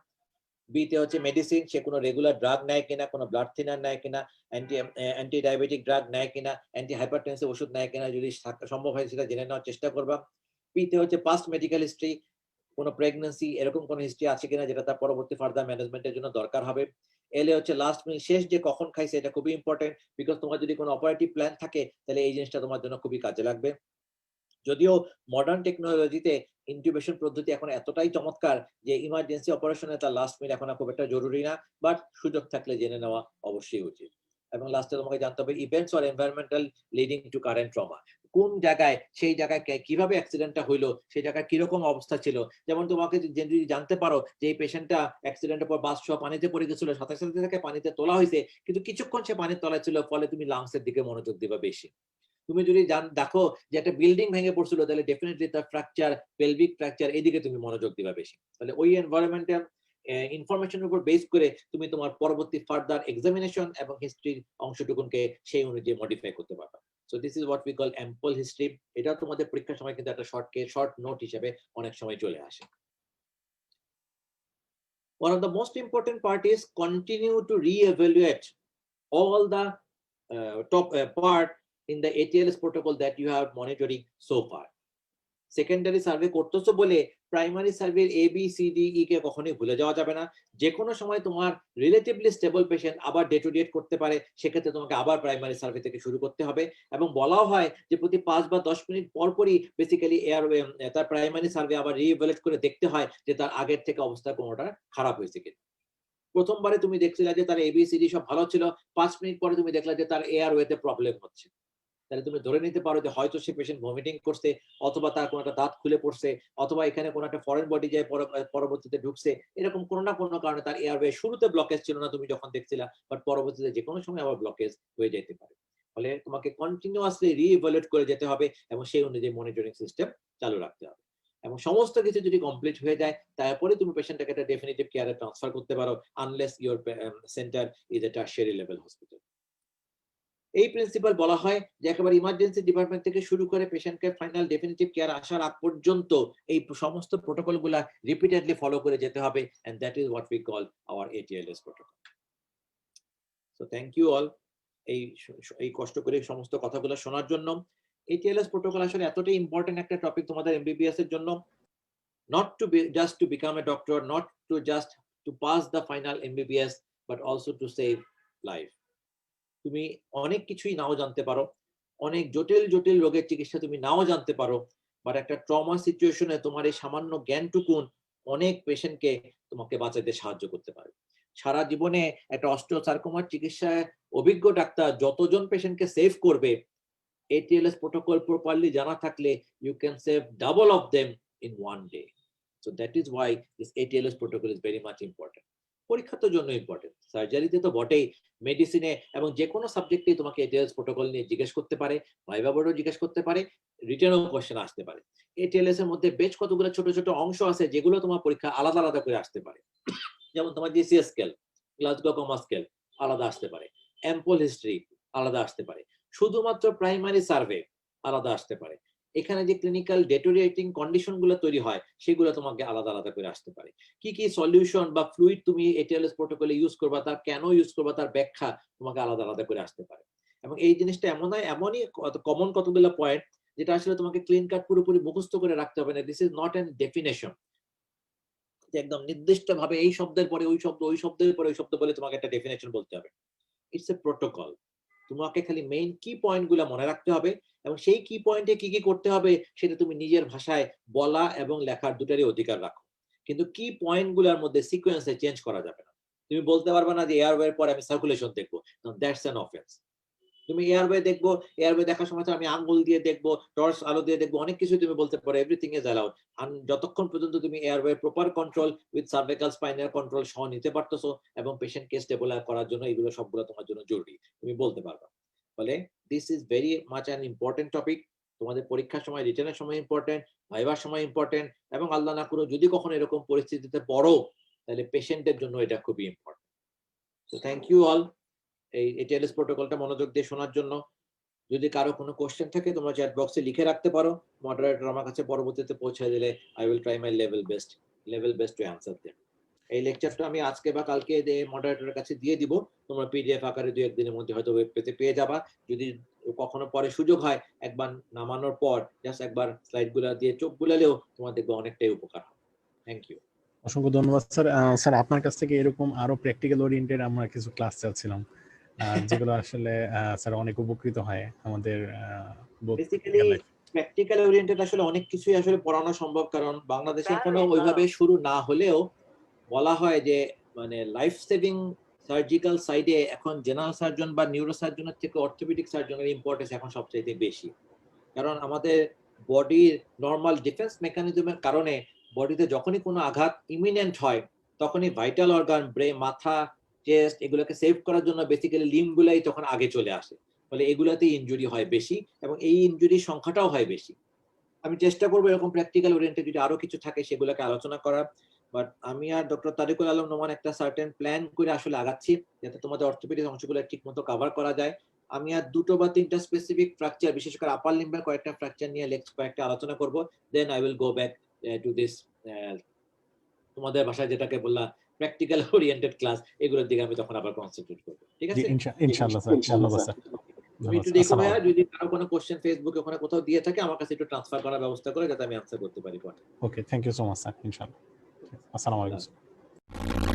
[SPEAKER 1] বি তে হচ্ছে মেডিসিন, সে কোনো রেগুলার ড্রাগ নেয় কিনা, কোনো ব্লাড থিনার নেয় কিনা, অ্যান্টি ডায়াবেটিক ড্রাগ নেয় কিনা, অ্যান্টি হাইপারটেনসিভ ওষুধ নেয় কিনা, যদি সম্ভব হয় সেটা জেনে নেওয়ার চেষ্টা করবা। পি তে হচ্ছে পাস্ট মেডিকেল হিস্ট্রি, কোনো প্রেগন্যান্সি এরকম কোনো হিস্ট্রি আছে কিনা যেটা তার পরবর্তী ফার্দার ম্যানেজমেন্টের জন্য দরকার হবে। এলে হচ্ছে লাস্ট মিনিট, শেষ যে কখন খাইছে এটা খুবই ইম্পর্টেন্ট, বিকজ তোমার যদি কোনো অপারেটিভ প্ল্যান থাকে তাহলে এই জিনিসটা তোমার জন্য খুবই কাজে লাগবে। যদিও মডার্ন টেকনোলজিতে ইনকিউবেশন পদ্ধতি এখন এতটাই চমৎকার যে ইমার্জেন্সি অপারেশনে তার লাস্ট মিনিট এখন আর খুব একটা জরুরি না, বাট সুযোগ থাকলে জেনে নেওয়া অবশ্যই উচিত। এবং লাস্টে তোমাকে জানতে হবে events or environmental leading to current trauma, কোন জায়গায় সেই জায়গায় কিভাবে অ্যাক্সিডেন্টটা হইলো, সেই জায়গায় কিরকম অবস্থা ছিল। যেমন তোমাকে যদি জানতে পারো যে এই পেশেন্টটা অ্যাক্সিডেন্টের পর বাস সহ পানিতে পড়ে গেছিল, সাথে সাথে তাকে পানিতে তোলা হয়েছে, কিন্তু কিছুক্ষণ সে পানির তলায় ছিল, ফলে তুমি লাংসের দিকে মনোযোগ দিবা বেশি। তুমি যদি দেখো যে একটা বিল্ডিং ভেঙে পড়ছিল, তাহলে ডেফিনেটলি তার ফ্র্যাকচার, পেলভিক ফ্র্যাকচার, এদিকে তুমি মনোযোগ দিবা বেশি। তাহলে ওই এনভায়রনমেন্টে ইনফরমেশনের উপর বেস করে তুমি তোমার পরবর্তী ফার্দার এক্সামিনেশন এবং হিস্ট্রির অংশটুকুনকে সেই অনুযায়ী মডিফাই করতে পারবা। So this is what we call ample history. এটা তোমাদের পরীক্ষার সময় কিন্তু একটা শর্ট নোট হিসেবে অনেক সময় চলে আসে। One of the most important part is continue to re-evaluate all the top part in the ATLS protocol that you have monitoring so far. Secondary survey করতেছো বলে primary সার্ভের A B C D E কে কখনোই ভুলে যাওয়া যাবে না। যে কোনো সময় তোমার রিলেটিভলি স্টেবল পেশেন্ট আবার ডেটোরিয়েট করতে পারে, সেক্ষেত্রে তোমাকে আবার প্রাইমারি সার্ভে থেকে শুরু করতে হবে। এবং বলাও হয় যে প্রতি 5 বা 10 মিনিট পর পরই বেসিক্যালি তার প্রাইমারি সার্ভে আবার রিইভ্যালুয়েট করে দেখতে হয় যে তার আগের থেকে অবস্থা কোনোটা খারাপ হয়েছে কিনা। প্রথমবারে তুমি দেখছিলে যে তার এবিসিডি সব ভালো ছিল, 5 মিনিট পরে তুমি দেখলা যে তার এয়ারওয়েতে প্রবলেম হচ্ছে, তাহলে তুমি ধরে নিতে পারো যে হয়তো সে পেশেন্ট ভমিটিং করছে, অথবা তার কোনো একটা দাঁত খুলে পড়ছে, অথবা এখানে কোনো একটা ফরেন বডি যায় পরবর্তীতে ঢুকছে, এরকম কোনো না কোনো কারণে তার এয়ারওয়ে শুরুতে ব্লকেজ ছিল না তুমি যখন দেখছিলা, বাট পরবর্তীতে যে কোনো সময় আবার ব্লকেজ হয়ে যেতে পারে। ফলে তোমাকে কন্টিনিউয়াসলি রিইভ্যালুয়েট করে যেতে হবে এবং সেই অনুযায়ী মনিটরিং সিস্টেম চালু রাখতে হবে। এবং সমস্ত কিছু যদি কমপ্লিট হয়ে যায় তারপরে তুমি পেশেন্টটাকে একটা ডেফিনিটিভ কেয়ারে ট্রান্সফার করতে পারো, unless your centre is a tertiary level hospital. এই প্রিন্সিপাল বলা হয় যে একেবারে ইমার্জেন্সি ডিপার্টমেন্ট থেকে শুরু করে পেশেন্টকে ফাইনাল ডেফিনিটিভ কেয়ার আসার আগ পর্যন্ত এই সমস্ত প্রোটোকলগুলা রিপিটেডলি ফলো করে যেতে হবে, and that is what we call our ATLS protocol. So thank you all এই কষ্ট করে সমস্ত কথাগুলো শোনার জন্য। ATLS প্রোটোকল আসলে এতটাই ইম্পর্টেন্ট একটা টপিক তোমাদের এমবিবিএস এর জন্য, not to be just to become a doctor, not to just to pass the final MBBS, but also to save life. তুমি অনেক কিছুই নাও জানতে পারো, অনেক জটিল জটিল রোগের চিকিৎসা তুমি নাও জানতে পারো, বাট একটা ট্রমা সিচুয়েশনে তোমার এই সামান্য জ্ঞানটুকুন অনেক পেশেন্টকে তোমাকে বাঁচাতে সাহায্য করতে পারে। সারা জীবনে একটা অস্টিওসার্কোমার চিকিৎসায় অভিজ্ঞ ডাক্তার যতজন পেশেন্টকে সেভ করবে, ATLS প্রোটোকল প্রপারলি জানা থাকলে you can save double of them in one day. So that is why this ATLS protocol is very much important. পরীক্ষার তো জন্য ইম্পর্টেন্ট, সার্জারিতে তো বটেই, মেডিসিনে এবং যে কোনো সাবজেক্টে তোমাকে ATLS প্রোটোকল নিয়ে জিজ্ঞেস করতে পারে, ভাইভা বোর্ডও জিজ্ঞেস করতে পারে, রিটেনও কোশ্চেন আসতে পারে। ATLS এর মধ্যে বেশ কতগুলো ছোট ছোট অংশ আছে যেগুলো তোমার পরীক্ষা আলাদা আলাদা করে আসতে পারে। যেমন তোমার GCS স্কেল, গ্লাসগো কমা স্কেল আলাদা আসতে পারে, অ্যাম্পল হিস্ট্রি আলাদা আসতে পারে, শুধুমাত্র প্রাইমারি সার্ভে আলাদা আসতে পারে। এখানে যে ক্লিনিক্যাল ডেটোরিয়েটিং কন্ডিশন গুলো তৈরি হয় সেগুলো তোমাকে আলাদা আলাদা করে আসতে পারে। কি কি সলিউশন বা ফ্লুইড তুমি ATLS প্রোটোকলে ইউজ করবা, তার কেন ইউজ করবা, তার ব্যাখ্যা তোমাকে আলাদা আলাদা করে আসতে পারে। এবং এই জিনিসটা এমনই কমন কতগুলো পয়েন্ট যেটা আসলে তোমাকে ক্লিন কাট পুরোপুরি মুখস্থ করে রাখতে হবে না। This is not an definition যে একদম নির্দিষ্ট ভাবে এই শব্দের পরে ওই শব্দ, ওই শব্দের পরে ওই শব্দ বলে তোমাকে একটা ডেফিনেশন বলতে হবে। It's a protocol. তোমাকে খালি মেইন কি পয়েন্ট গুলা মনে রাখতে হবে এবং সেই কি পয়েন্টে কি কি করতে হবে সেটা তুমি নিজের ভাষায় বলা এবং লেখার দুটারই অধিকার রাখো। কিন্তু কি পয়েন্ট গুলার মধ্যে সিকোয়েন্সে চেঞ্জ করা যাবে না। তুমি বলতে পারবে না যে এয়ারওয়ের পরে আমি সার্কুলেশন দেখবো, দ্যাটস অ্যান অফেন্স। তুমি এয়ারওয়ে দেখবো, এয়ারওয়ে দেখার সময় আমি আঙ্গুল দিয়ে দেখবো, টর্চ আলো দিয়ে দেখবো, অনেক কিছু তুমি বলতে পারো, এভরিথিং ইজ অ্যালাউড। যতক্ষণ পর্যন্ত তুমি airway proper control with cervical spinal control সহ নিতে পারতেছো এবং পেশেন্টকে স্টেবল করার জন্য এগুলো সবগুলো তোমার জন্য জরুরি, তুমি বলতে পারবা। ফলে this is very much an important topic. তোমাদের পরীক্ষার সময়, রিটেনের সময় ইম্পর্টেন্ট, ভাইবার সময় ইম্পর্টেন্ট, এবং আল্লাহ না করো যদি কখনো এরকম পরিস্থিতিতে পড়ো তাহলে পেশেন্টের জন্য এটা খুবই ইম্পর্টেন্ট। তো থ্যাংক ইউ অল এই ATLS প্রোটোকলটা মনোযোগ দিয়ে শোনার জন্য। যদি কারো কোনো কোশ্চেন থাকে তোমরা চ্যাট বক্সে লিখে রাখতে পারো, মডারেটর আমার কাছে পরবর্তীতে পৌঁছে দিলে I will try my level best to answer them. এই লেকচারটা আমি আজকে বা কালকে মডারেটরের কাছে দিয়ে দিব, তোমরা PDF আকারে 2-1 দিনের মধ্যে হয়তো ওয়েব পেজে পেয়ে যাবা। যদি কখনো পরে সুযোগ হয় একবার নামানোর পর জাস্ট একবার স্লাইডগুলো দিয়ে চোখ বুলালেও তোমার দেখবে অনেকটাই উপকার হবে। Thank you.
[SPEAKER 2] অসংখ্য ধন্যবাদ স্যার। স্যার আপনার কাছ থেকে এরকম আরো প্র্যাকটিক্যাল ওরিয়েন্টেড আমরা কিছু ক্লাস চাচ্ছিলাম, যেগুলো আসলে স্যার অনেক উপকৃত হয় আমাদের।
[SPEAKER 1] বেসিক্যালি প্র্যাকটিক্যাল ওরিয়েন্টেড আসলে অনেক কিছুই আসলে পড়ানো সম্ভব, কারণ বাংলাদেশে এখনো ওইভাবে শুরু না হলেও বলা হয় যে মানে লাইফ সেভিং সার্জিক্যাল সাইডে এখন জেনারেল সার্জন বা নিউরো সার্জনের থেকে অর্থোপেডিক সার্জনের ইম্পর্টেন্স এখন সবচেয়ে বেশি। কারণ আমাদের বডির নর্মাল ডিফেন্স মেকানিজমের কারণে বডিতে যখনই কোনো আঘাত ইমিনেন্ট হয় তখনই ভাইটাল অর্গান, ব্রেন, মাথা, চেস্ট এগুলোকে সেভ করার জন্য বেসিক্যালি লিম্বগুলাই তখন আগে চলে আসে, ফলে এগুলাতে ইনজুরি হয় বেশি এবং এই ইনজুরির সংখ্যাটাও হয় বেশি। আমি চেষ্টা করবো এরকম প্র্যাকটিক্যাল ওরিয়েন্টেড যদি আরো কিছু থাকে সেগুলোকে আলোচনা করার, বাট আমি আর ডক্টর তারিকুল আলম নোমান একটা সার্টেন প্ল্যান করে আসলে আগাচ্ছি যাতে তোমাদের অর্থোপেডিক অংশগুলো ঠিক মতো কভার করা যায়। আমি আর 2 বা 3টা স্পেসিফিক ফ্র্যাকচার, বিশেষ করে আপার লিম্বের কয়েকটা ফ্র্যাকচার নিয়ে কয়েকটা আলোচনা করব, then I will go back to this তোমাদের ভাষায় যেটাকে বললাম প্র্যাকটিক্যাল ওরিয়েন্টেড ক্লাস, এগুলোর দিকে আমি তখন আবার কনসেন্ট্রেট করব। ঠিক আছে,
[SPEAKER 2] ইনশাআল্লাহ স্যার। ধন্যবাদ স্যার।
[SPEAKER 1] তুমি একটু দেখো ভাইয়া, যদি কারো কোনো কোশ্চেন ফেসবুকে ওখানে কোথাও দিয়ে থাকে আমার কাছে একটু ট্রান্সফার করার ব্যবস্থা করে যাতে আমি আনসার করতে পারি।
[SPEAKER 2] Okay, thank you so much sir. ইনশাআল্লাহ। আসসালামু আলাইকুম।